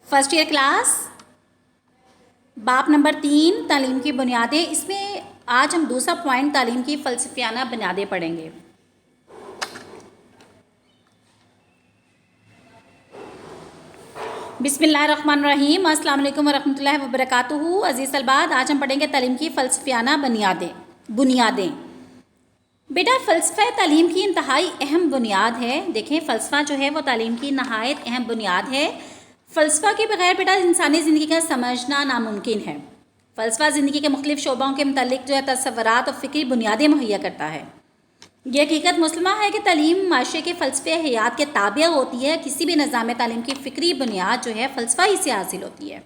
First year class باب number 3 تعلیم کی بنیادیں. اس میں آج ہم دوسرا پوائنٹ تعلیم کی فلسفیانہ بنیادیں پڑھیں گے. بسم اللہ الرحمن الرحیم. السلام علیکم ورحمۃ اللہ وبرکاتہ. عزیز طلباء، آج ہم پڑھیں گے تعلیم کی فلسفیانہ بنیادیں. بیٹا، فلسفہ تعلیم کی انتہائی اہم بنیاد ہے. دیکھیں، فلسفہ جو ہے وہ تعلیم کی نہایت اہم بنیاد ہے. فلسفہ کے بغیر بیٹا انسانی زندگی کا سمجھنا ناممکن ہے. فلسفہ زندگی کے مختلف شعبوں کے متعلق جو ہے تصورات اور فکری بنیادیں مہیا کرتا ہے. یہ حقیقت مسلمہ ہے کہ تعلیم معاشرے کے فلسفے حیات کے تابع ہوتی ہے. کسی بھی نظام تعلیم کی فکری بنیاد جو ہے فلسفہ ہی سے حاصل ہوتی ہے،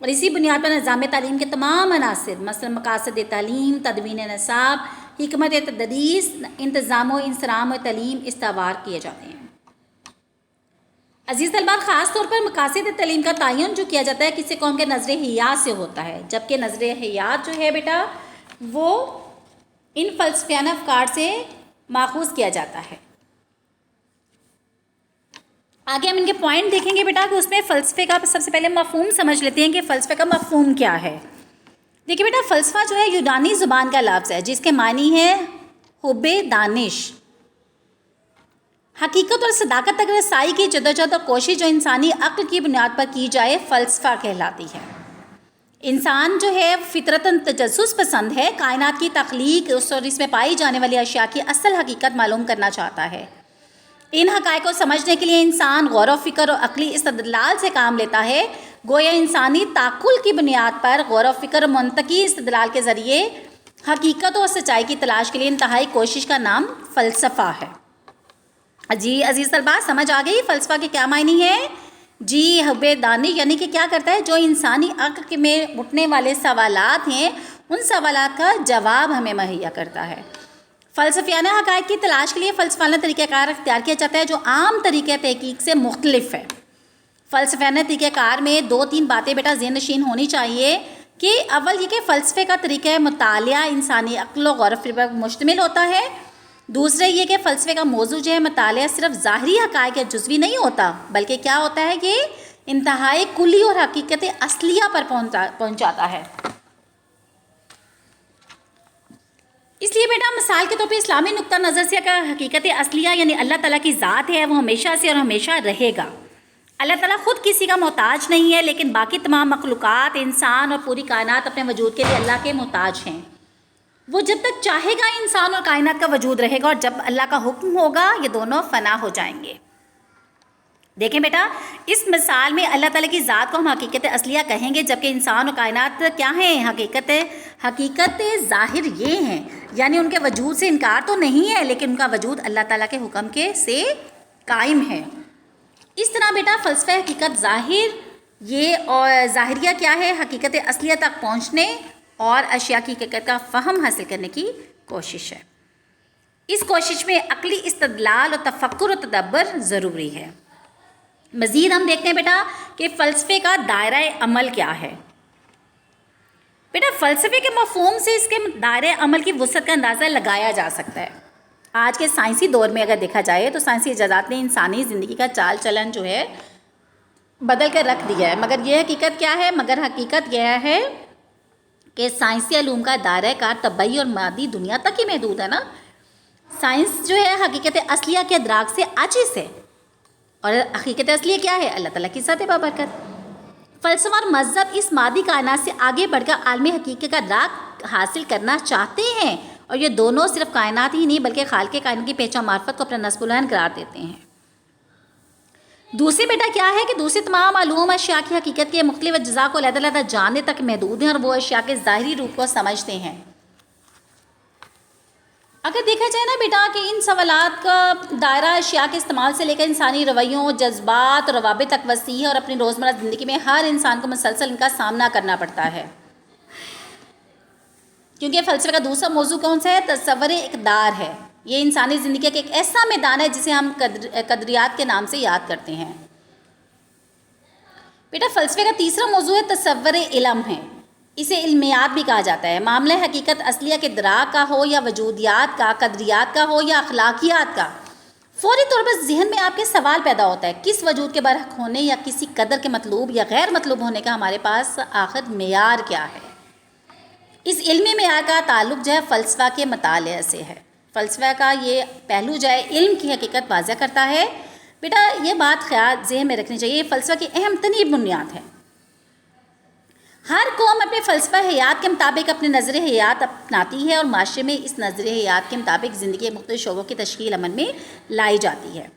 اور اسی بنیاد پر نظام تعلیم کے تمام عناصر مثلا مقاصد تعلیم، تدوین نصاب، حکمت تدریس، انتظام و انصرام و تعلیم استوار کیے جاتے ہیں. عزیز طلباء، خاص طور پر مقاصد تعلیم کا تعین جو کیا جاتا ہے کسی قوم کے نظر حیات سے ہوتا ہے، جبکہ نظر حیات جو ہے بیٹا وہ ان فلسفیانہ افکار سے ماخوذ کیا جاتا ہے. آگے ہم ان کے پوائنٹ دیکھیں گے بیٹا کہ اس میں فلسفے کا سب سے پہلے مفہوم سمجھ لیتے ہیں کہ فلسفے کا مفہوم کیا ہے. دیکھیے بیٹا، فلسفہ جو ہے یونانی زبان کا لفظ ہے جس کے معنی ہے حب دانش، حقیقت اور صداقت تک رسائی کی جدوجہد اور کوشش جو انسانی عقل کی بنیاد پر کی جائے فلسفہ کہلاتی ہے. انسان جو ہے فطرتاً تجسس پسند ہے، کائنات کی تخلیق اور اس میں پائی جانے والی اشیاء کی اصل حقیقت معلوم کرنا چاہتا ہے. ان حقائق کو سمجھنے کے لیے انسان غور و فکر اور عقلی استدلال سے کام لیتا ہے. گویا انسانی تعقل کی بنیاد پر غور و فکر اور منطقی استدلال کے ذریعے حقیقت اور سچائی کی تلاش کے لیے انتہائی کوشش کا نام فلسفہ ہے. جی عزیز طلباء، سمجھ آ گئی فلسفہ کے کیا معنی ہے؟ جی حب دانی یعنی کہ کیا کرتا ہے، جو انسانی عقل میں اٹھنے والے سوالات ہیں ان سوالات کا جواب ہمیں مہیا کرتا ہے. فلسفیانہ حقائق کی تلاش کے لیے فلسفیانہ طریقہ کار اختیار کیا جاتا ہے جو عام طریقہ تحقیق سے مختلف ہے. فلسفیانہ طریقہ کار میں 2-3 باتیں بیٹا ذہن نشین ہونی چاہیے کہ اول یہ کہ فلسفے کا طریقہ مطالعہ انسانی عقل و غور و فکر پر مشتمل ہوتا ہے. دوسرے یہ کہ فلسفے کا موضوع جو ہے مطالعہ صرف ظاہری حقائق یا جزوی نہیں ہوتا، بلکہ کیا ہوتا ہے کہ انتہائی کلی اور حقیقت اصلیہ پر پہنچاتا ہے. اس لیے بیٹا مثال کے طور پہ اسلامی نقطہ نظر سے اگر حقیقت اصلیہ یعنی اللہ تعالیٰ کی ذات ہے وہ ہمیشہ سے اور ہمیشہ رہے گا. اللہ تعالیٰ خود کسی کا محتاج نہیں ہے، لیکن باقی تمام مخلوقات، انسان اور پوری کائنات اپنے وجود کے لیے اللہ کے محتاج ہیں. وہ جب تک چاہے گا انسان اور کائنات کا وجود رہے گا، اور جب اللہ کا حکم ہوگا یہ دونوں فنا ہو جائیں گے. دیکھیں بیٹا، اس مثال میں اللہ تعالیٰ کی ذات کو ہم حقیقت اصلیہ کہیں گے، جبکہ انسان اور کائنات کیا ہیں؟ حقیقت ظاہر یہ ہیں، یعنی ان کے وجود سے انکار تو نہیں ہے لیکن ان کا وجود اللہ تعالیٰ کے حکم کے سے قائم ہے. اس طرح بیٹا فلسفہ حقیقت ظاہر یہ اور ظاہریہ کیا ہے؟ حقیقت اصلیہ تک پہنچنے اور اشیاء کی حقیقت کا فہم حاصل کرنے کی کوشش ہے. اس کوشش میں عقلی استدلال اور تفکر و تدبر ضروری ہے. مزید ہم دیکھتے ہیں بیٹا کہ فلسفے کا دائرہ عمل کیا ہے. بیٹا فلسفے کے مفہوم سے اس کے دائرہ عمل کی وسعت کا اندازہ لگایا جا سکتا ہے. آج کے سائنسی دور میں اگر دیکھا جائے تو سائنسی ایجادات نے انسانی زندگی کا چال چلن جو ہے بدل کر رکھ دیا ہے. مگر یہ حقیقت کیا ہے؟ حقیقت یہ ہے کہ سائنسی علوم کا دائرہ کار طبعی اور مادی دنیا تک ہی محدود ہے نا. سائنس جو ہے حقیقت اصلیہ کے ادراک سے عاجز ہے، اور حقیقت اصلیہ کیا ہے؟ اللہ تعالیٰ کی ذات بابرکت. فلسفہ اور مذہب اس مادی کائنات سے آگے بڑھ کر عالمی حقیقت کا ادراک حاصل کرنا چاہتے ہیں، اور یہ دونوں صرف کائنات ہی نہیں بلکہ خالق کائنات کی پہچان معرفت کو اپنا نصب العین قرار دیتے ہیں. دوسری بیٹا کیا ہے کہ دوسری تمام علوم اشیاء کی حقیقت کے مختلف اجزاء کو علیحدہ علیحدہ جاننے تک محدود ہیں اور وہ اشیاء کے ظاہری روپ کو سمجھتے ہیں. اگر دیکھا جائے نا بیٹا کہ ان سوالات کا دائرہ اشیاء کے استعمال سے لے کر انسانی رویوں، جذبات اور روابط تک وسیع ہے، اور اپنی روزمرہ زندگی میں ہر انسان کو مسلسل ان کا سامنا کرنا پڑتا ہے. کیونکہ فلسفے کا دوسرا موضوع کون سا ہے؟ تصور اقدار ہے. یہ انسانی زندگی کا ایک ایسا میدان ہے جسے ہم قدریات کے نام سے یاد کرتے ہیں. بیٹا فلسفے کا تیسرا موضوع ہے تصور علم ہے. اسے علمیات بھی کہا جاتا ہے. معاملہ حقیقت اصلیہ کے ادراک کا ہو یا وجودیات کا، قدریات کا ہو یا اخلاقیات کا، فوری طور پر ذہن میں آپ کے سوال پیدا ہوتا ہے، کس وجود کے برحق ہونے یا کسی قدر کے مطلوب یا غیر مطلوب ہونے کا ہمارے پاس آخر معیار کیا ہے؟ اس علمی معیار کا تعلق جو ہے فلسفہ کے مطالعے سے ہے۔ فلسفہ کا یہ پہلو جو ہے علم کی حقیقت واضح کرتا ہے۔ بیٹا یہ بات خیال ذہن میں رکھنی چاہیے، یہ فلسفہ کی اہم ترین بنیاد ہے۔ ہر قوم اپنے فلسفہ حیات کے مطابق اپنے نظر حیات اپناتی ہے اور معاشرے میں اس نظر حیات کے مطابق زندگی کے مختلف شعبوں کی تشکیل عمل میں لائی جاتی ہے۔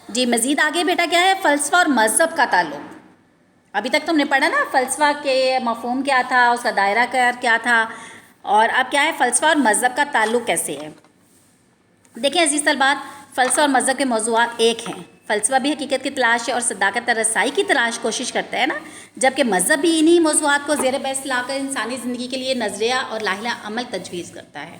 جی مزید آگے بیٹا کیا ہے؟ فلسفہ اور مذہب کا تعلق۔ ابھی تک تم نے پڑھا نا فلسفہ کے مفہوم کیا تھا، اس کا دائرہ کیا تھا، اور اب کیا ہے فلسفہ اور مذہب کا تعلق کیسے ہے؟ دیکھیں عزیز طلبات، فلسفہ اور مذہب کے موضوعات ایک ہیں۔ فلسفہ بھی حقیقت کی تلاش اور صداقت رسائی کی کوشش کرتا ہے نا، جبکہ مذہب بھی انہی موضوعات کو زیر بحث لا کر انسانی زندگی کے لیے نظریہ اور لاحقہ عمل تجویز کرتا ہے۔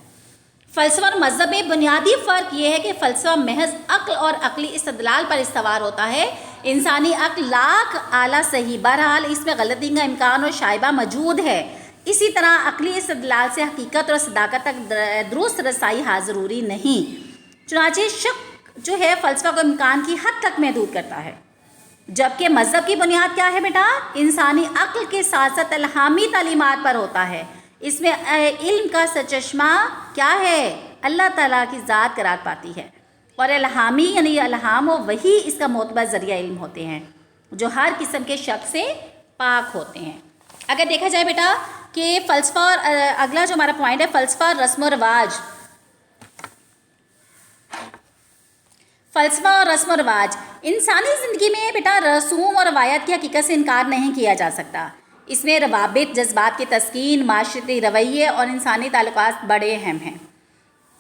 فلسفہ اور مذہب میں بنیادی فرق یہ ہے کہ فلسفہ محض عقل اور عقلی استدلال پر استوار ہوتا ہے، انسانی عقل لاکھ اعلیٰ صحیح، بہرحال اس میں غلطی کا امکان اور شائبہ موجود ہے۔ اسی طرح عقلی استدلال سے حقیقت اور صداقت تک درست رسائی ضروری نہیں۔ چنانچہ شک جو ہے فلسفہ کو امکان کی حد تک محدود کرتا ہے، جبکہ مذہب کی بنیاد کیا ہے بیٹا؟ انسانی عقل کے ساتھ ساتھ الہامی تعلیمات پر ہوتا ہے۔ اس میں علم کا سرچشمہ کیا ہے؟ اللہ تعالیٰ کی ذات قرار پاتی ہے، اور الہامی یعنی الہام و وحی اس کا معتبر ذریعہ علم ہوتے ہیں جو ہر قسم کے شک سے پاک ہوتے ہیں۔ اگر دیکھا جائے بیٹا کہ فلسفہ اور اگلا جو ہمارا پوائنٹ ہے فلسفہ اور رسم و رواج۔ فلسفہ اور رسم و رواج، انسانی زندگی میں بیٹا رسوم اور روایات کی حقیقت سے انکار نہیں کیا جا سکتا۔ اس میں روابط، جذبات کی تسکین، معاشرتی رویے اور انسانی تعلقات بڑے اہم ہیں۔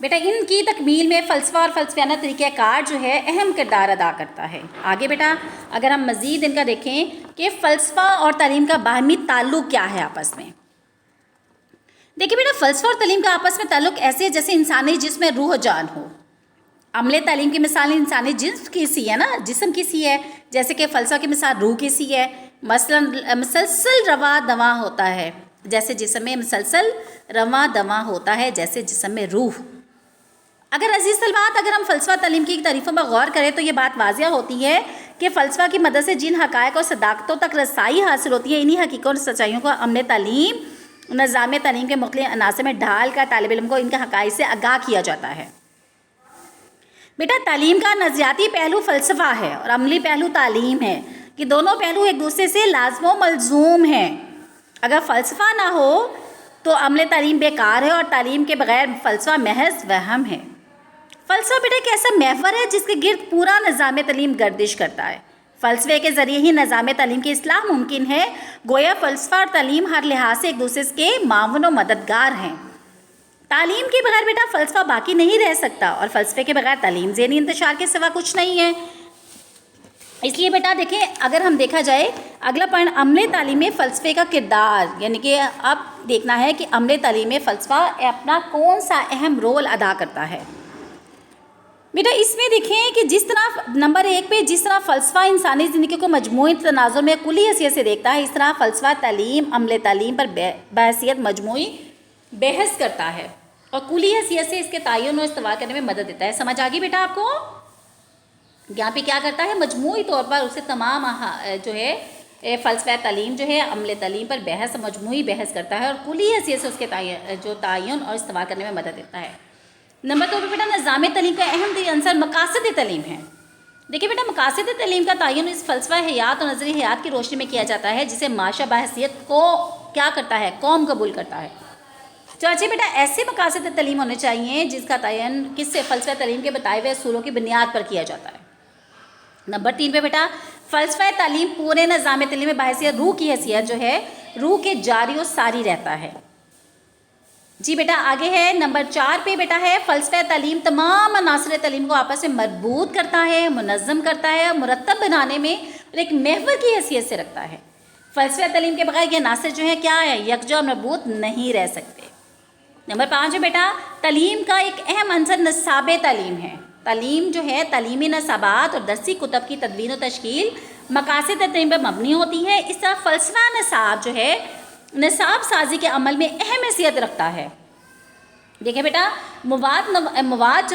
بیٹا ان کی تکمیل میں فلسفہ اور فلسفیانہ طریقہ کار جو ہے اہم کردار ادا کرتا ہے۔ آگے بیٹا اگر ہم مزید ان کا دیکھیں کہ فلسفہ اور تعلیم کا باہمی تعلق کیا ہے آپس میں۔ دیکھیں بیٹا فلسفہ اور تعلیم کا آپس میں تعلق ایسے ہے جیسے انسانی جسم میں روح و جان ہو۔ عمل تعلیم کی مثال انسانی جسم کی سی ہے نا، جسم کی سی ہے، جیسے کہ فلسفہ کی مثال روح کی سی ہے۔ مثلاً مسلسل رواں دواں ہوتا ہے، جیسے جسم میں مسلسل رواں دواں ہوتا ہے جیسے جسم میں روح۔ اگر عزیز طلبات اگر ہم فلسفہ تعلیم کی تعریفوں پر غور کریں تو یہ بات واضح ہوتی ہے کہ فلسفہ کی مدد سے جن حقائق اور صداقتوں تک رسائی حاصل ہوتی ہے، انہی حقیقتوں اور سچائیوں کو عمل تعلیم نظام تعلیم کے مختلف عناصر میں ڈھال کر طالب علم کو ان کے حقائق سے آگاہ کیا جاتا ہے۔ بیٹا تعلیم کا نظریاتی پہلو فلسفہ ہے اور عملی پہلو تعلیم ہے، کہ دونوں پہلو ایک دوسرے سے لازم و ملزوم ہیں۔ اگر فلسفہ نہ ہو تو عمل تعلیم بیکار ہے اور تعلیم کے بغیر فلسفہ محض وہم ہے۔ فلسفہ بیٹا ایک ایسا محور ہے جس کے گرد پورا نظام تعلیم گردش کرتا ہے۔ فلسفے کے ذریعے ہی نظام تعلیم کی اصلاح ممکن ہے، گویا فلسفہ اور تعلیم ہر لحاظ سے ایک دوسرے کے معاون و مددگار ہیں۔ تعلیم کے بغیر بیٹا فلسفہ باقی نہیں رہ سکتا، اور فلسفے کے بغیر تعلیم ذہنی انتشار کے سوا کچھ نہیں ہے۔ اس لیے بیٹا دیکھیں اگر ہم دیکھا جائے اگلا پوائنٹ عمل تعلیم میں فلسفے کا کردار، یعنی کہ اب دیکھنا ہے کہ عمل تعلیم میں فلسفہ اپنا کون سا اہم رول ادا کرتا ہے۔ بیٹا اس میں دیکھیں کہ جس طرح نمبر 1 پہ جس طرح فلسفہ انسانی زندگی کو مجموعی تناظر میں کلی حیثیت سے دیکھتا ہے، اس طرح فلسفہ تعلیم عمل تعلیم پر بحثیت مجموعی بحث کرتا ہے اور کلی حیثیت سے اس کے تعین و استوار کرنے میں مدد دیتا ہے۔ سمجھ آگی بیٹا آپ کو؟ یہاں پہ کیا کرتا ہے؟ مجموعی طور پر اسے تمام جو ہے فلسفہ تعلیم جو ہے عمل تعلیم پر بحث مجموعی بحث کرتا ہے اور کلی حیثیت سے اس کے جو تعین اور استوار کرنے میں مدد دیتا ہے۔ نمبر 2 پہ بیٹا نظام تعلیم کا اہم عنصر مقاصد تعلیم ہے۔ دیکھیں بیٹا مقاصد تعلیم کا تعین اس فلسفہ حیات اور نظری حیات کی روشنی میں کیا جاتا ہے جسے معاشرہ بحیثیت کو کیا کرتا ہے؟ قوم قبول کرتا ہے۔ چاچی بیٹا ایسے مقاصد تعلیم ہونے چاہیے جس کا تعین کس سے؟ فلسفہ تعلیم کے بتائے ہوئے اصولوں کی بنیاد پر کیا جاتا ہے۔ نمبر 3 پہ بیٹا فلسفہ تعلیم پورے نظام تعلیم میں بحیثیت روح کی حیثیت جو ہے روح کے جاری و ساری رہتا ہے۔ جی بیٹا آگے ہے نمبر 4 پہ بیٹا ہے فلسفہ تعلیم تمام عناصر تعلیم کو آپس میں مربوط کرتا ہے، منظم کرتا ہے، مرتب بنانے میں اور ایک محور کی حیثیت سے رکھتا ہے۔ فلسفہ تعلیم کے بغیر یہ عناصر جو ہے کیا ہے؟ یکجا اور مربوط نہیں رہ سکتے۔ نمبر 5 ہے بیٹا تعلیم کا ایک اہم عنصر نصاب تعلیم ہے۔ تعلیم جو ہے تعلیمی نصابات اور درسی کتب کی تدوین و تشکیل مقاصد تعلیم پر مبنی ہوتی ہے۔ اس طرح فلسفہ نصاب جو ہے نصاب سازی کے عمل میں اہم حیثیت رکھتا ہے دیکھیں بیٹا، مواد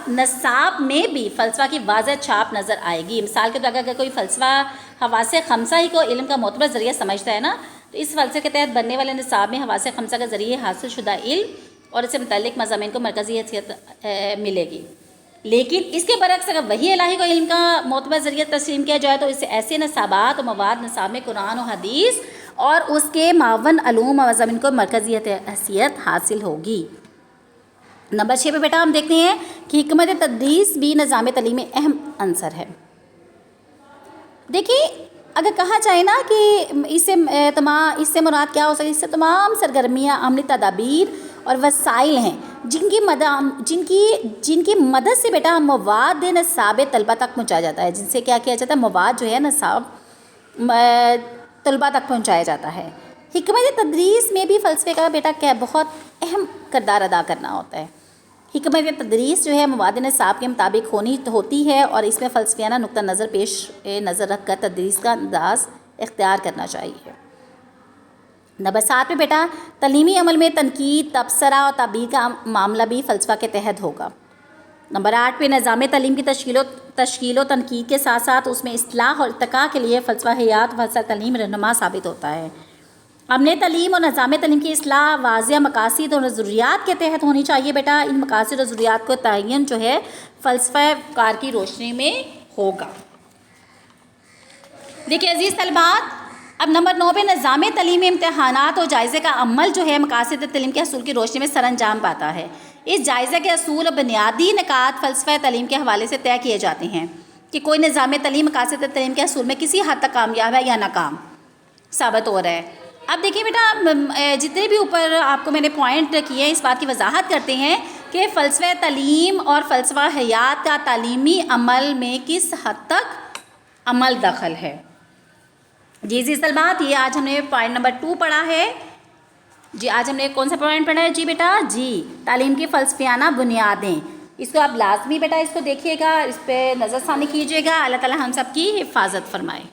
نصاب میں بھی فلسفہ کی واضح چھاپ نظر آئے گی۔ مثال کے طور پر اگر کوئی فلسفہ حواس خمسہ ہی کو علم کا معتبر ذریعہ سمجھتا ہے نا، تو اس فلسفے کے تحت بننے والے نصاب میں حواس خمسہ کے ذریعے حاصل شدہ علم اور اس سے متعلق مضامین کو مرکزی حیثیت ملے گی۔ لیکن اس کے برعکس اگر وحی الہی کو علم کا معتبر ذریعہ تسلیم کیا جائے تو اس سے ایسے نصابات اور مواد نصاب میں قرآن و حدیث اور اس کے معاون علوم و مضامین کو مرکزی حیثیت حاصل ہوگی۔ نمبر 6 پہ بیٹا ہم دیکھتے ہیں کہ حکمت تدریس بھی نظام تعلیم میں اہم عنصر ہے۔ دیکھیے اگر کہا جائے نا کہ اس سے مراد کیا ہو سکے، اس سے تمام سرگرمیاں، عملی تدابیر اور وسائل ہیں جن کی مدد سے بیٹا مواد نصاب طلبہ تک پہنچایا جاتا ہے، جن سے کیا کیا جاتا ہے، مواد جو ہے نصاب طلبہ تک پہنچایا جاتا ہے۔ حکمت تدریس میں بھی فلسفے کا بیٹا کیا بہت اہم کردار ادا کرنا ہوتا ہے۔ حکمت تدریس جو ہے مواد نصاب کے مطابق ہوتی ہے اور اس میں فلسفیانہ نقطہ نظر پیش نظر رکھ کر تدریس کا انداز اختیار کرنا چاہیے۔ نمبر 7 پہ بیٹا تعلیمی عمل میں تنقید، تبصرہ اور تعبیر کا معاملہ بھی فلسفہ کے تحت ہوگا۔ نمبر 8 پہ نظام تعلیم کی تشکیل و تنقید کے ساتھ ساتھ اس میں اصلاح اور ارتقاء کے لیے فلسفہ حیات و فلسفہ تعلیم رہنما ثابت ہوتا ہے۔ عملی تعلیم اور نظام تعلیم کی اصلاح واضح مقاصد اور ضروریات کے تحت ہونی چاہیے بیٹا۔ ان مقاصد اور ضروریات کو تعین جو ہے فلسفہ کار کی روشنی میں ہوگا۔ دیکھیے عزیز طلبات، اب نمبر 9 پہ نظام تعلیمی امتحانات اور جائزے کا عمل جو ہے مقاصد تعلیم کے اصول کی روشنی میں سر انجام پاتا ہے۔ اس جائزے کے اصول اور بنیادی نکات فلسفہ تعلیم کے حوالے سے طے کیے جاتے ہیں کہ کوئی نظام تعلیم مقاصد تعلیم کے اصول میں کسی حد تک کامیاب ہے یا ناکام ثابت ہو رہا ہے۔ اب دیکھیے بیٹا جتنے بھی اوپر آپ کو میں نے پوائنٹ کیے ہیں اس بات کی وضاحت کرتے ہیں کہ فلسفہ تعلیم اور فلسفہ حیات کا تعلیمی عمل میں کس حد تک عمل دخل ہے۔ جی طلبات، یہ آج ہم نے پوائنٹ نمبر 2 پڑھا ہے۔ جی آج ہم نے کون سا پوائنٹ پڑھا ہے جی بیٹا؟ جی تعلیم کی فلسفیانہ بنیادیں۔ اس کو آپ لازمی بیٹا اس کو دیکھیے گا، اس پہ نظر ثانی کیجیے گا۔ اللہ تعالی ہم سب کی حفاظت فرمائے۔